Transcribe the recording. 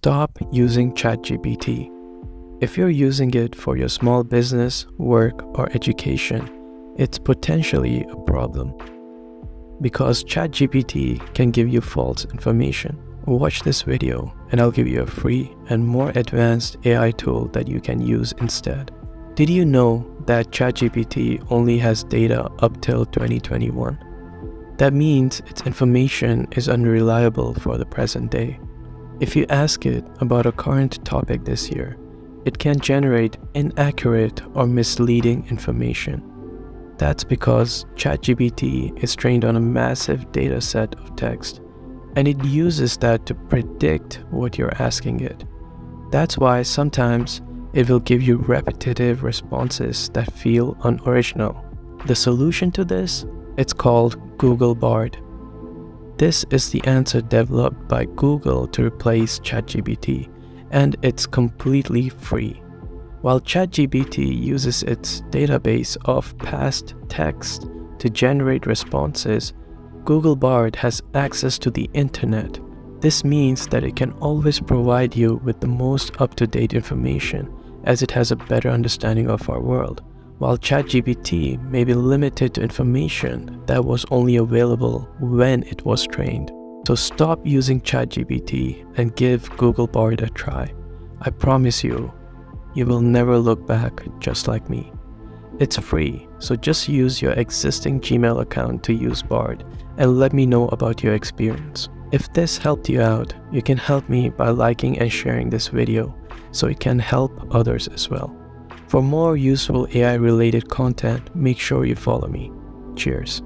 Stop using ChatGPT. If you're using it for your small business, work, or education, it's potentially a problem. Because ChatGPT can give you false information. Watch this video and I'll give you a free and more advanced AI tool that you can use instead. Did you know that ChatGPT only has data up till 2021? That means its information is unreliable for the present day. If you ask it about a current topic this year, it can generate inaccurate or misleading information. That's because ChatGPT is trained on a massive data set of text, and it uses that to predict what you're asking it. That's why sometimes it will give you repetitive responses that feel unoriginal. The solution to this? It's called Google BARD. This is the answer developed by Google to replace ChatGPT, and it's completely free. While ChatGPT uses its database of past text to generate responses, Google BARD has access to the internet. This means that it can always provide you with the most up-to-date information, as it has a better understanding of our world, while ChatGPT may be limited to information that was only available when it was trained. So stop using ChatGPT and give Google BARD a try. I promise you, you will never look back just like me. It's free, so just use your existing Gmail account to use BARD and let me know about your experience. If this helped you out, you can help me by liking and sharing this video so it can help others as well. For more useful AI-related content, make sure you follow me. Cheers.